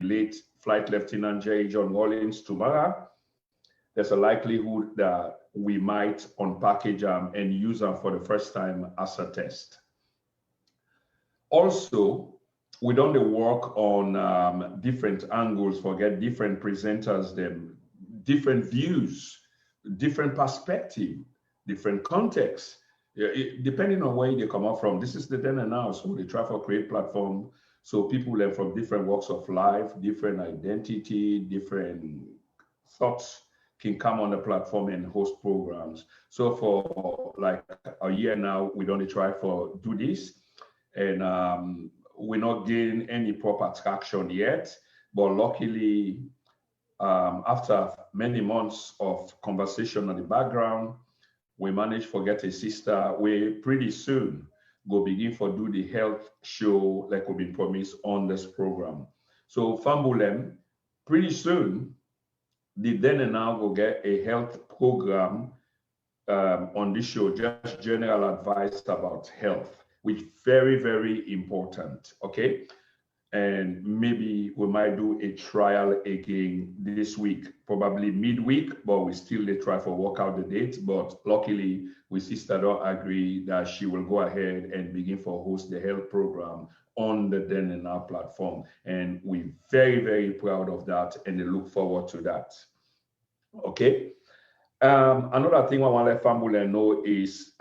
late Flight Lieutenant J. John Rawlings tomorrow, there's a likelihood that we might unpackage them and use them for the first time as a test. Also, we done the work on different angles, forget different presenters, them different views, different perspective, different context. Depending on where they come up from. This is the then and now. So they try for create platform. So people learn from different walks of life, different identity, different thoughts can come on the platform and host programs. So for like a year now, we don't try for do this. And we're not getting any proper traction yet. But luckily, after many months of conversation on the background, we managed to get a sister. We pretty soon go begin for do the health show like we've been promised on this program. So Fambulem, pretty soon, the then and now will get a health program on this show, just general advice about health, which very, very important, okay? And maybe we might do a trial again this week, probably midweek, but we still try for work out the date. But luckily, we sister don't agree that she will go ahead and begin for host the health program on the Then and Now platform. And we're very, very proud of that and look forward to that. Okay. Another thing I want to let Fambule know is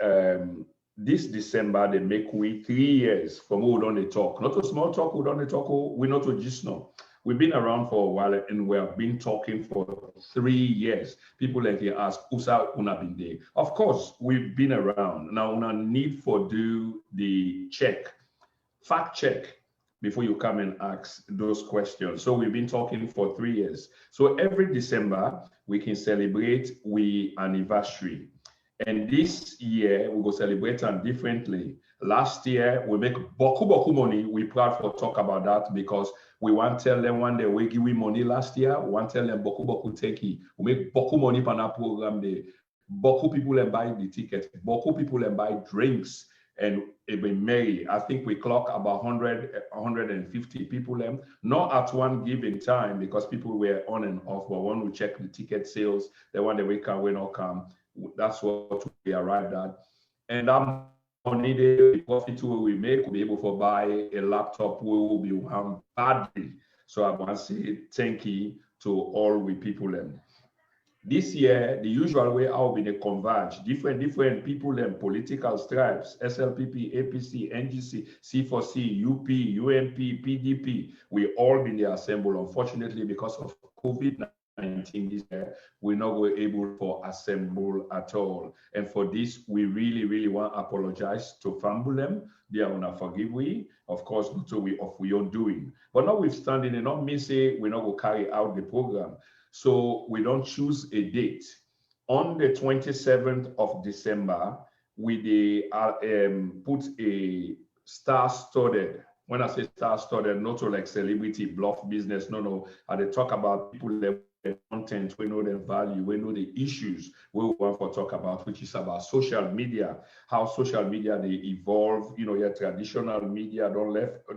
this December, they make we 3 years from who don't they talk. Not a small talk, who don't they talk, we not to just know. We've been around for a while and we have been talking for 3 years. People like you ask, Usa una been there. Of course, we've been around. Now, una need for do the check, fact check, before you come and ask those questions. So we've been talking for 3 years. So every December, we can celebrate we anniversary. And this year, we go celebrate them differently. Last year, we make boku money. We proud for talk about that because we want to tell them one day we give we money last year. We want to tell them boku take it. We make boku money for that program. Day. Boku people and buy the ticket. Boku people and buy drinks. And it be merry. I think we clock about 100, 150 people, not at one given time because people were on and off, but when we check the ticket sales, the one that we can, we not come. That's what we arrived at. And that money, the profit we make, we'll be able to buy a laptop, we will be one badly. So I want to say thank you to all we people. This year, the usual way how we converge, different people and political stripes, SLPP, APC, NGC, C4C, UP, UNP, PDP, we all been there assembled. Unfortunately, because of COVID-19 this year, we're not able to assemble at all. And for this, we really, really want to apologize to Fambulem. They are gonna forgive we, of course, not so we of we own doing. But notwithstanding, it not mean say we're not gonna carry out the program. So we don't choose a date. On the 27th of December, we put a star-studded, when I say star-studded, not to like celebrity bluff business, no, and they talk about people that content, we know the value, we know the issues we want to talk about, which is about social media, how social media they evolve, your traditional media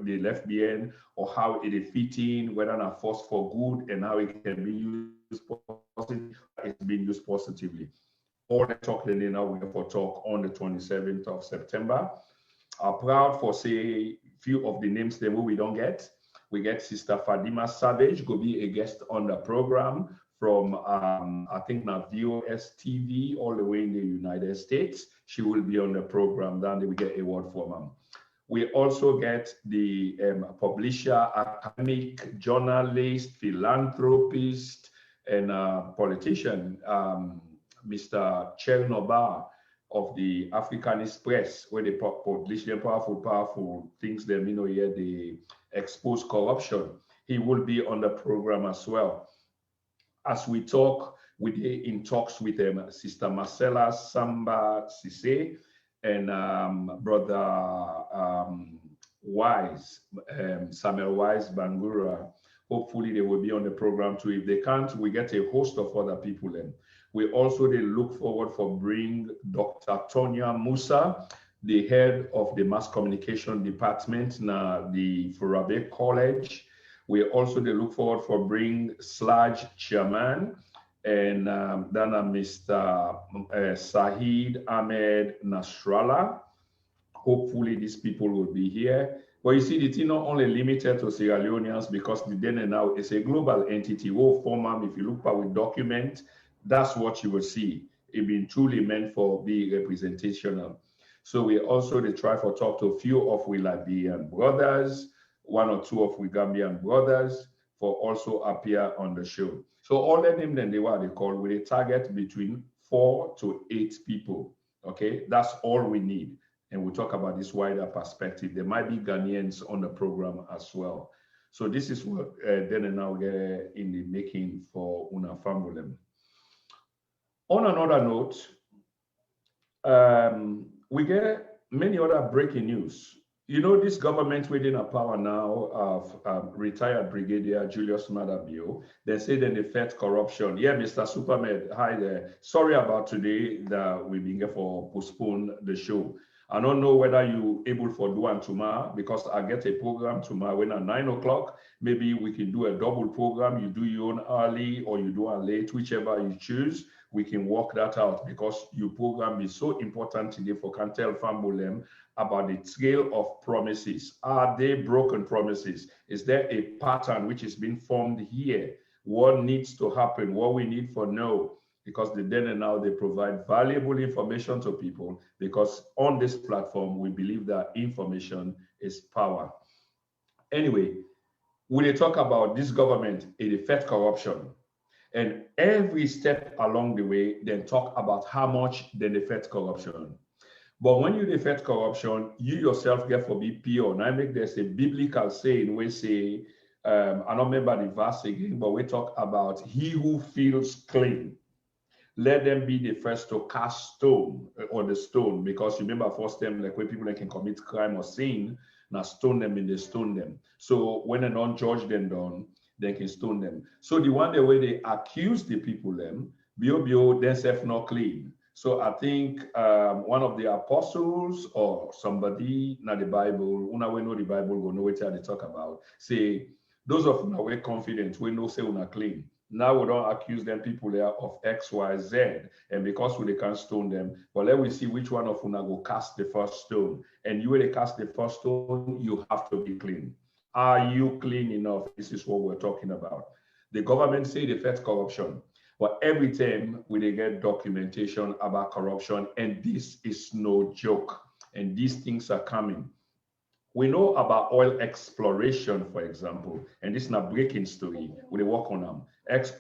they left behind, or how it fit in, whether not force for good and how it can be used positively, it's being used positively. All the talk that now we have for talk on the 27th of September. I'm proud for say few of the names that we don't get. We get Sister Fadima Savage, go be a guest on the program from, I think now VOS TV all the way in the United States. She will be on the program, then we get a word from them. We also get the publisher, academic, journalist, philanthropist, and politician, Mr. Chernobyl of the Africanist Press, where they publish their powerful things that here they expose corruption. He will be on the program as well. As we talk, we in talks with Sister Marcella Samba Sise and Brother Wise, Samuel Wise Bangura. Hopefully they will be on the program too. If they can't, we get a host of other people in. We also look forward for bring Dr. Tonya Musa, the head of the mass communication department na the Furabe College. We also they look forward for bring Sludge chairman and then Mr. Sahid Ahmed Nasrallah. Hopefully these people will be here. But you see, the thing not only limited to Sierra Leoneans because the Dene now is a global entity. Form, if you look at with document, that's what you will see. It being truly meant for be representational. So we also they try for talk to a few of we Liberian brothers, one or two of we Gambian brothers for also appear on the show. So all of them then they what they call with a target between 4 to 8 people. Okay, that's all we need. And we'll talk about this wider perspective. There might be Ghanaians on the program as well. So this is what then and now get in the making for Una Family. On another note, we get many other breaking news. You know, this government within a power now of retired Brigadier Julius Maada Bio, they say that they fed corruption. Yeah, Mr. Supermed, hi there. Sorry about today that we've been here for postpone the show. I don't know whether you able for do one tomorrow because I get a program tomorrow when at 9 o'clock. Maybe we can do a double program. You do your own early or you do one late, whichever you choose. We can work that out because your program is so important today for Cantel Fambolem about the scale of promises. Are they broken promises? Is there a pattern which is being formed here? What needs to happen? What we need for know? Because the then and now they provide valuable information to people because on this platform, we believe that information is power. Anyway, when they talk about this government, it affects corruption. And every step along the way, then talk about how much they affect corruption. But when you affect corruption, you yourself get for be pure. And I make there's a biblical saying we say, I don't remember the verse again, but we talk about he who feels clean. Let them be the first to cast stone or the stone, because you remember first time like when people can commit crime or sin, now stone them and they stone them. So when they don't judge them down, they can stone them. So the one the way they accuse the people them, bio themselves not clean. So I think one of the apostles or somebody in the Bible, when we know the Bible, we know what they talk about. Say those of us we're confident, we know say we're not clean. Now we don't accuse them people there of X, Y, Z, and because we can't stone them. But let we see which one of una go cast the first stone. And you will cast the first stone, you have to be clean. Are you clean enough? This is what we're talking about. The government say they fight corruption, but every time we get documentation about corruption, and this is no joke. And these things are coming. We know about oil exploration, for example, and this is not breaking story. We work on them.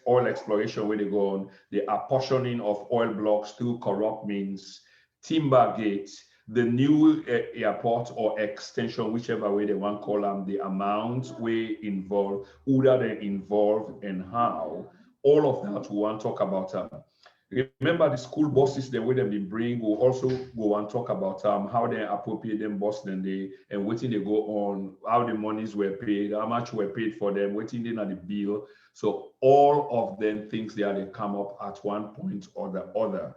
Oil exploration, where they go on, the apportioning of oil blocks through corrupt means, Timbergate, the new airport or extension, whichever way they want to call them, the amount we involve, who are they involved, and how. All of that we want to talk about. Remember the school buses, the way they bring, we'll also go and talk about how they appropriate them bus then they and waiting they go on, how the monies were paid, how much were paid for them, waiting in at the bill. So all of them things there they come up at one point or the other.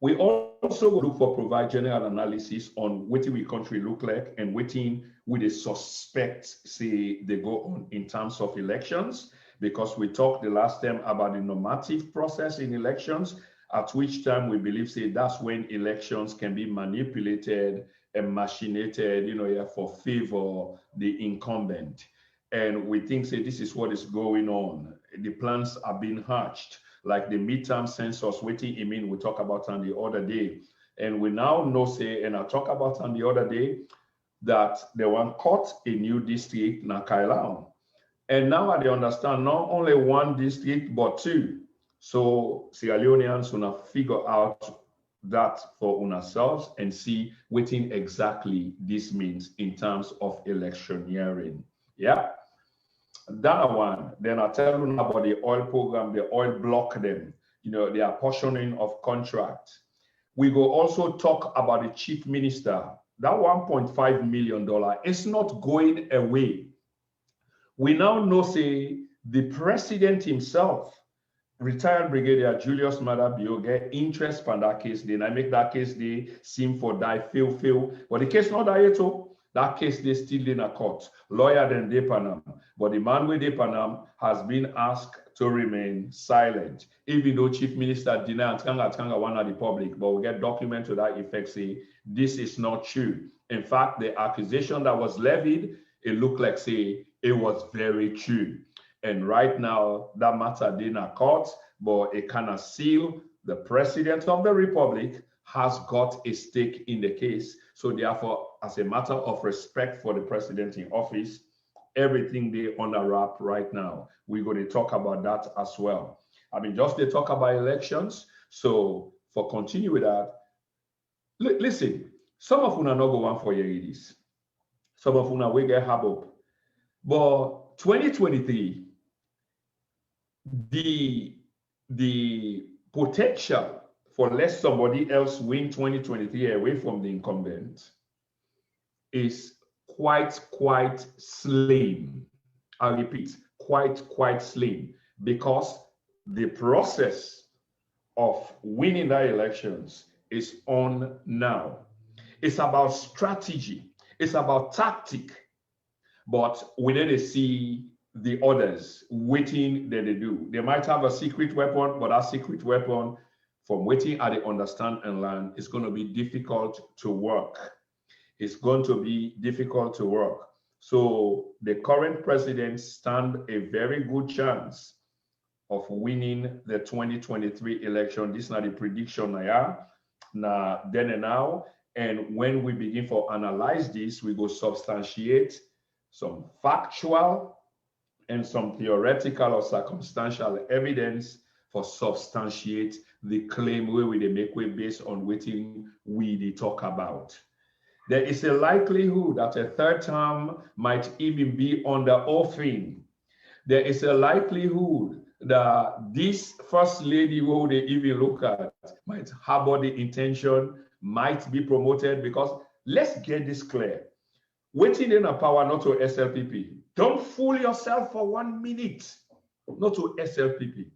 We also look for provide general analysis on what we country look like and waiting with the suspect say they go on in terms of elections. Because we talked the last time about the normative process in elections, at which time we believe, say, that's when elections can be manipulated and machinated, for favor the incumbent. And we think, say, this is what is going on. The plans are being hatched, like the midterm census, waiting, we talked about on the other day. And we now know, say, and I talked about on the other day, that they want cut a new district, Nakailaon. And now they understand not only one district, but two. So Sierra Leoneans will figure out that for ourselves and see what exactly this means in terms of electioneering. Yeah. That one, then I'll tell you about the oil program, the oil block them, the apportioning of contracts. We will also talk about the chief minister. That $1.5 million is not going away. We now know, say, the president himself, retired Brigadier Julius Maada Bio, get interest on that case. Then I make that case they seem for die, fail. But the case not die yet. That That case they still in a court. Lawyer then de Panam. But the man with de Panam has been asked to remain silent. Even though Chief Minister denied Tanga one of the public, but we get document to that effect say this is not true. In fact, the accusation that was levied, it looked like say it was very true. And right now, that matter in a court, but it cannot seal. The President of the Republic has got a stake in the case. So therefore, as a matter of respect for the president in office, everything they on a wrap right now. We're going to talk about that as well. I mean, just they talk about elections. So for continue with that, listen, some of you are not going for your ladies. Some of you are we get hub. But 2023, the potential for let somebody else win 2023 away from the incumbent is quite slim. I repeat, quite slim, because the process of winning the elections is on now. It's about strategy, it's about tactic, but we need to see the others waiting that they do. They might have a secret weapon, but that secret weapon, from waiting at the understand and learn, is going to be difficult to work. It's going to be difficult to work. So the current president stand a very good chance of winning the 2023 election. This is not the prediction now, then and now. And when we begin to analyze this, we go substantiate some factual and some theoretical or circumstantial evidence for substantiate the claim where we make way based on what we talk about. There is a likelihood that a third term might even be under offering. There is a likelihood that this first lady who they even look at might harbor the intention, might be promoted, because let's get this clear. Waiting in a power not to SLPP. Don't fool yourself for 1 minute, not to SLPP.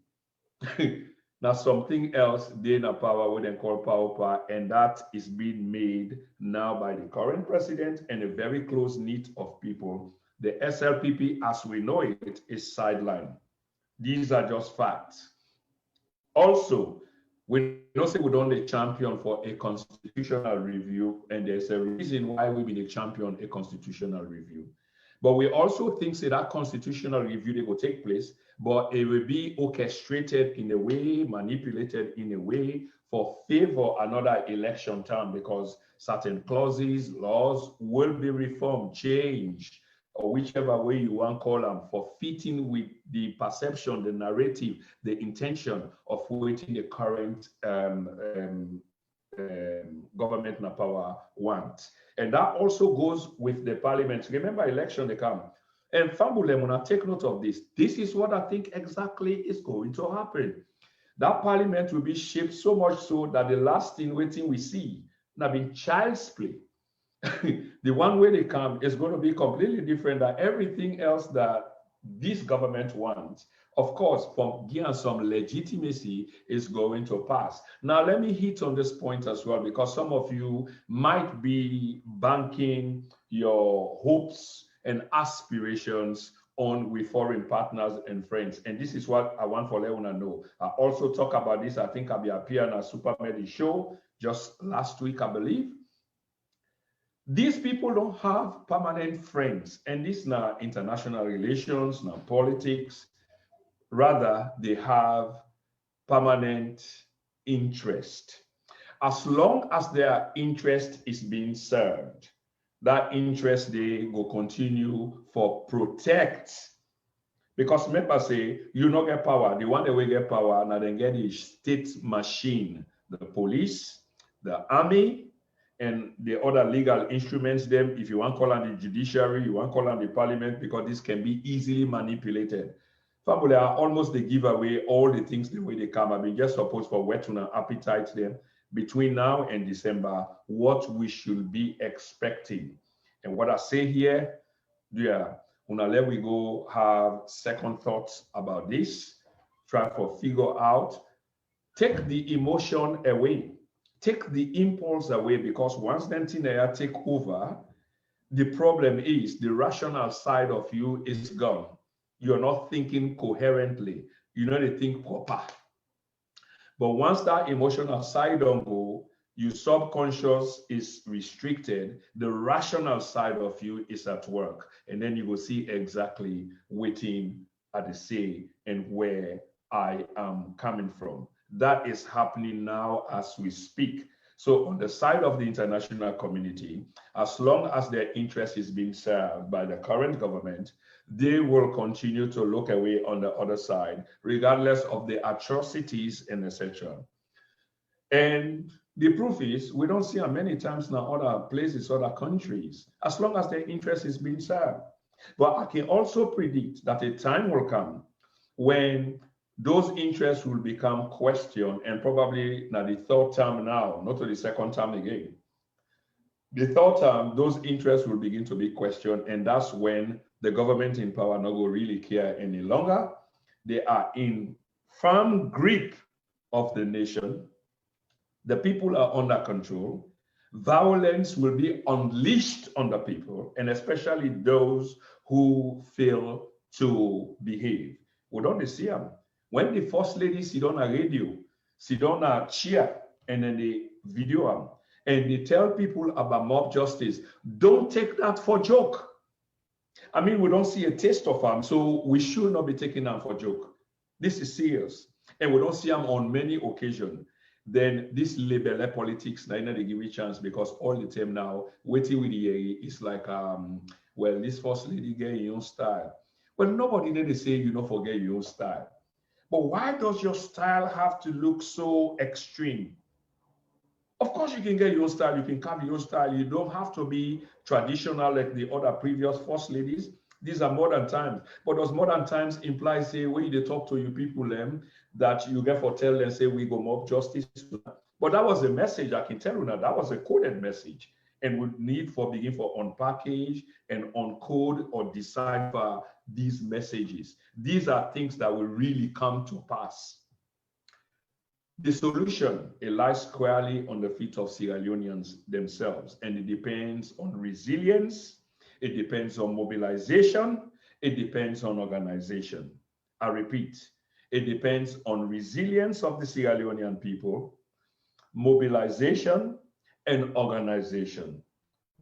Now something else they in a power what they call power, and that is being made now by the current president and a very close knit of people. The SLPP, as we know it, is sidelined. These are just facts. Also, we don't say we don't a champion for a constitutional review, and there's a reason why we've been a champion a constitutional review. But we also think that constitutional review they will take place, but it will be orchestrated in a way, manipulated in a way for favor another election term, because certain clauses, laws will be reformed, changed, or whichever way you want to call them, for fitting with the perception, the narrative, the intention of waiting the current government na power want. And that also goes with the parliament. Remember, election they come. And Fambule, when I take note of this, this is what I think exactly is going to happen. That parliament will be shaped so much so that the last thing waiting we see now being child's play. The one way they come is going to be completely different than everything else that this government wants. Of course, from giving some legitimacy is going to pass. Now, let me hit on this point as well, because some of you might be banking your hopes and aspirations on with foreign partners and friends. And this is what I want for Leona to know. I also talk about this. I think I'll be appearing on a Supermedi show just last week, I believe. These people don't have permanent friends, and this is not international relations, not politics. Rather, they have permanent interest. As long as their interest is being served, that interest they will continue for protect. Because members say, you don't get power. The one that will get power, now then get the state machine, the police, the army, and the other legal instruments, them, if you want to call on the judiciary, you want to call on the parliament, because this can be easily manipulated. Family are almost they give away all the things the way they come. I mean, just suppose for whetting an appetite them between now and December, what we should be expecting. And what I say here, yeah, let we go have second thoughts about this, try to figure out, take the emotion away. Take the impulse away, because once then thing take over, The problem is the rational side of you is gone. You're not thinking coherently. You know, they think proper. But once that emotional side don't go, your subconscious is restricted. The rational side of you is at work. And then you will see exactly waiting at the say and where I am coming from. That is happening now as we speak. So on the side of the international community, as long as their interest is being served by the current government, they will continue to look away on the other side, regardless of the atrocities and etc. And the proof is, we don't see them many times now other places, other countries, as long as their interest is being served. But I can also predict that a time will come when those interests will become questioned, and probably now the third term now, not to the second term again. The third term, those interests will begin to be questioned, and that's when the government in power no go really care any longer. They are in firm grip of the nation. The people are under control. Violence will be unleashed on the people, and especially those who fail to behave. We don't see them. When the first lady sit on a radio, sit on a chair, and then they video them, and they tell people about mob justice, don't take that for joke. I mean, we don't see a taste of them, so we should not be taking them for joke. This is serious, and we don't see them on many occasions. Then this label politics, now they give me a chance because all the time now, waiting with the is like, well, this first lady get your own style. Well, nobody need to say you don't forget your own style. But why does your style have to look so extreme? Of course, you can get your own style, you can carve your own style. You don't have to be traditional like the other previous first ladies. These are modern times. But those modern times imply, say, when they talk to you people, that you get for tell them, say, we go mob justice. But that was a message, I can tell you now, that was a coded message. And we need for begin for unpackage and uncode or decipher these messages. These are things that will really come to pass. The solution, it lies squarely on the feet of Sierra Leoneans themselves, and it depends on resilience, it depends on mobilization, it depends on organization. I repeat, it depends on resilience of the Sierra Leonean people, mobilization, and organization.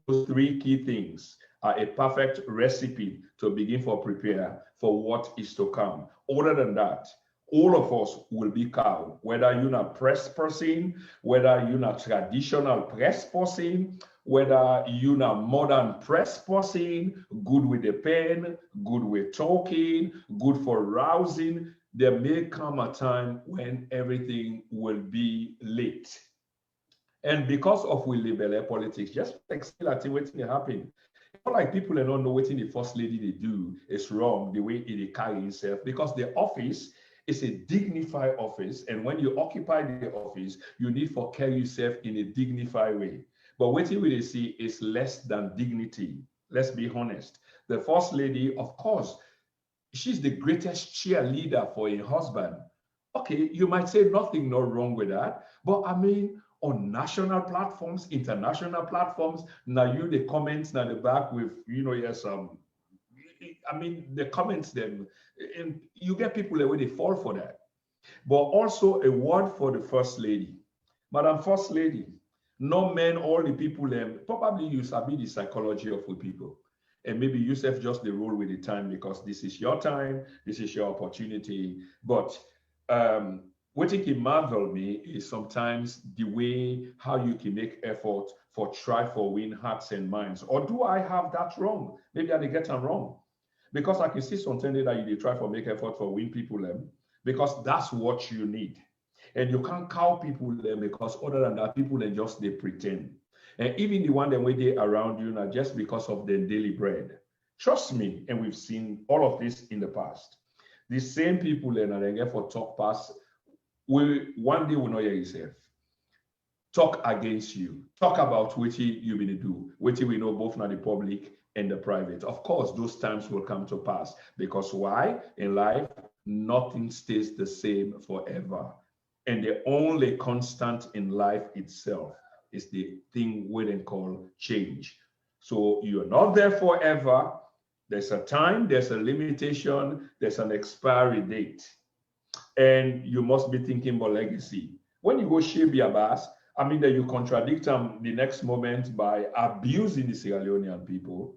Those three key things are a perfect recipe to begin for prepare for what is to come. Other than that, all of us will be cowed, whether you're not press person, whether you're not traditional press person, whether you're not modern press person, good with the pen, good with talking, good for rousing. There may come a time when everything will be late. And because of we label politics, just like what's happen. Not like people don't know what the first lady they do is wrong, the way it carry itself, because the office is a dignified office, and when you occupy the office, you need to carry yourself in a dignified way. But what we really see is less than dignity. Let's be honest. The first lady, of course, she's the greatest cheerleader for a husband. Okay, you might say nothing not wrong with that, but I mean, on national platforms, international platforms, now you the comments now the back with, yes, I mean, the comments them, and you get people where they fall for that. But also a word for the first lady. Madam First Lady, no men, all the people, probably you sabi the psychology of the people. And maybe yourself just the role with the time because this is your time, this is your opportunity. But what it can marvel me is sometimes the way how you can make effort for try for win hearts and minds. Or do I have that wrong? Maybe I did get them wrong. Because I can see something that you try for make effort for win people because that's what you need. And you can't cow people because other than that, people just they pretend. And even the one that way they around you now just because of their daily bread. Trust me, and we've seen all of this in the past. The same people then they get for talk past, one day will know yourself. Talk against you. Talk about what you been do. What we know both now the public and the private. Of course, those times will come to pass because why? In life, nothing stays the same forever. And the only constant in life itself is the thing we then call change. So you're not there forever. There's a time, there's a limitation, there's an expiry date. And you must be thinking about legacy. When you go Shebi Abbas, I mean that you contradict them the next moment by abusing the Sierra Leonean people.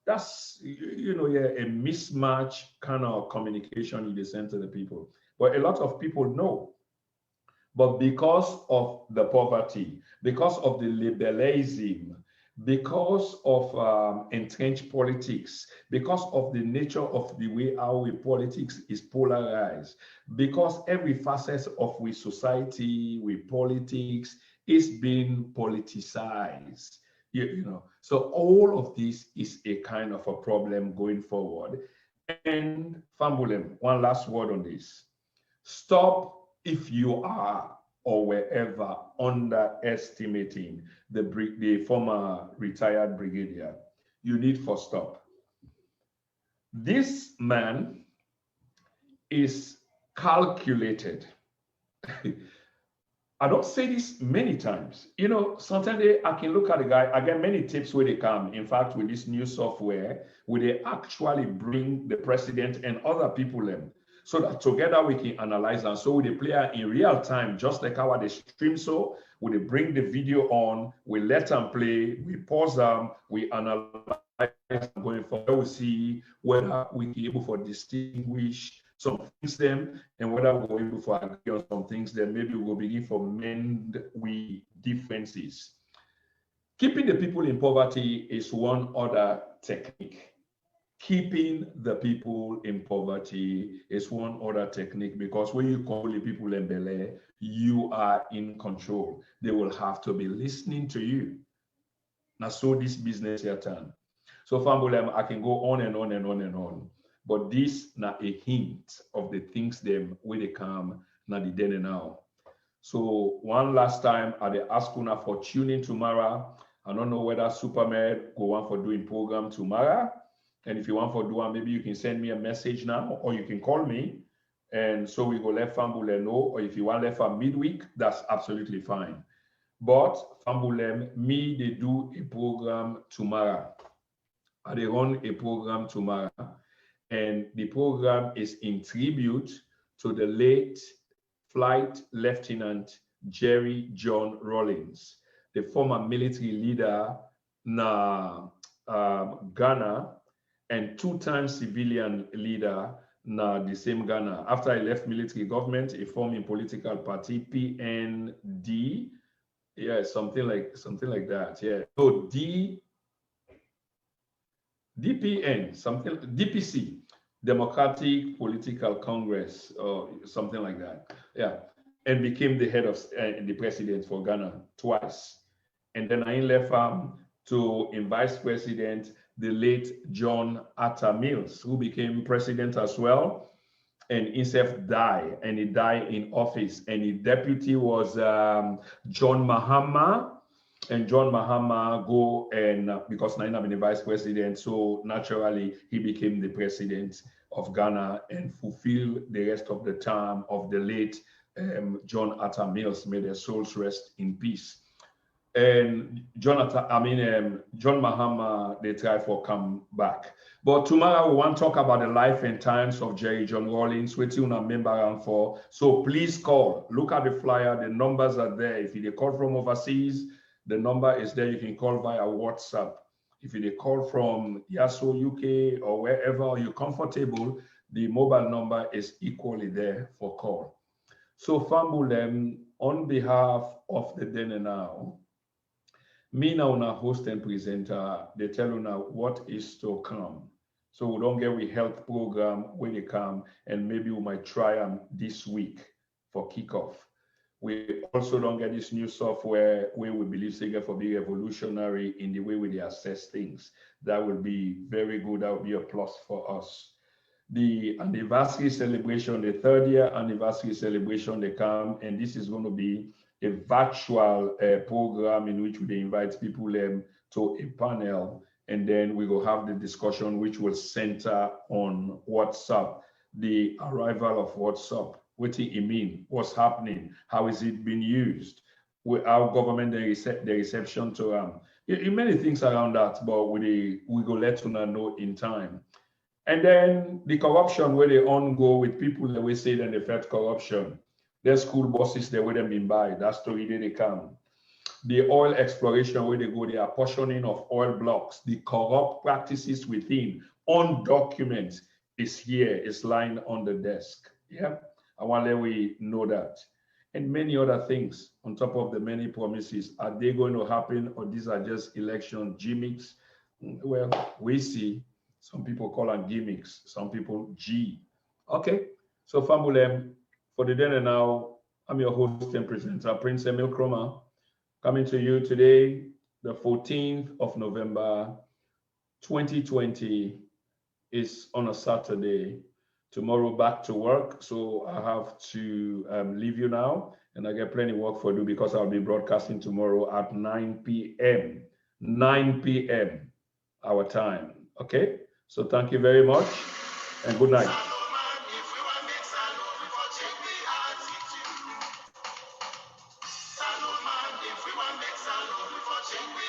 That's yeah, a mismatch kind of communication you send to the people. But a lot of people know. But because of the poverty, because of the liberalism, because of entrenched politics, because of the nature of the way our politics is polarized, because every facet of we society, we politics is being politicized. So all of this is a kind of a problem going forward. And Fambulem, one last word on this. Stop if you are or wherever underestimating the former retired brigadier. You need to stop. This man is calculated. I don't say this many times. Sometimes I can look at the guy, I get many tips where they come. In fact, with this new software, where they actually bring the president and other people in, so that together we can analyze. And so with the player in real time, just like how they stream, so we they bring the video on, we let them play, we pause them, we analyze going forward, we see whether we can able to distinguish some things them, and whether we're able to agree on some things, then maybe we'll begin to mend we differences. Keeping the people in poverty is one other technique. Keeping the people in poverty is one other technique, because when you call the people in Bel-Air, you are in control. They will have to be listening to you. Now, so this business here turn. So, Fambulem, I can go on and on and on and on. But this now a hint of the things them where they come now the then and now. So one last time I ask una for tuning tomorrow. I don't know whether Supermed go on for doing program tomorrow. And if you want for do one, maybe you can send me a message now, or you can call me. And so we go let Fambulem know, or if you want left for midweek, that's absolutely fine. But Fambulem, me, they do a program tomorrow. They run a program tomorrow. And the program is in tribute to the late Flight Lieutenant Jerry John Rawlings, the former military leader na Ghana and two-time civilian leader na the same Ghana. After he left military government, he formed a political party, PND, yeah, something like that. Yeah. So DPN, something, DPC, Democratic Political Congress, or something like that. Yeah. And became the head of the president for Ghana twice. And then I left to in vice president, the late John Atta Mills, who became president as well. And himself died, and he died in office. And his deputy was John Mahama. And John Mahama go and because now I'm the vice president, so naturally he became the president of Ghana and fulfilled the rest of the term of the late John Atta Mills. May their souls rest in peace. And John Mahama, they try for come back. But tomorrow we want to talk about the life and times of Jerry John Rawlings, which you remember around for. So please call. Look at the flyer. The numbers are there. If you call from overseas, the number is there. You can call via WhatsApp. If you call from Yaso, UK, or wherever you're comfortable, the mobile number is equally there for call. So Fambulem, on behalf of the then and now, me now na host and presenter, they tell you now what is to come. So we don't get we health program when they come, and maybe we might try them this week for kickoff. We also don't get this new software where we believe Sega for be revolutionary in the way we assess things. That will be very good. That will be a plus for us. The anniversary celebration, the 3rd year anniversary celebration, they come, and this is going to be a virtual program in which we invite people to a panel, and then we will have the discussion which will center on WhatsApp, the arrival of WhatsApp. What do it mean? What's happening? How is it being used? Our government, the reception to many things around that, but we go let you know in time. And then the corruption where they on go with people that we say that they fed corruption. Their school buses they would have been by. That story they come. The oil exploration where they go, the apportioning of oil blocks, the corrupt practices within, on documents is here, is lying on the desk. Yeah, I want to let we know that. And many other things on top of the many promises. Are they going to happen, or these are just election gimmicks? Well, we see some people call them gimmicks, some people G. Okay, so Famulem, for the then and now, I'm your host and presenter, Prince Emil Kroma, coming to you today, the 14th of November, 2020 is on a Saturday. Tomorrow back to work, so I have to leave you now, and I get plenty of work for you because I'll be broadcasting tomorrow at 9 p.m. 9 p.m. our time. Okay, so thank you very much, and good night. If we want make salon, we for change we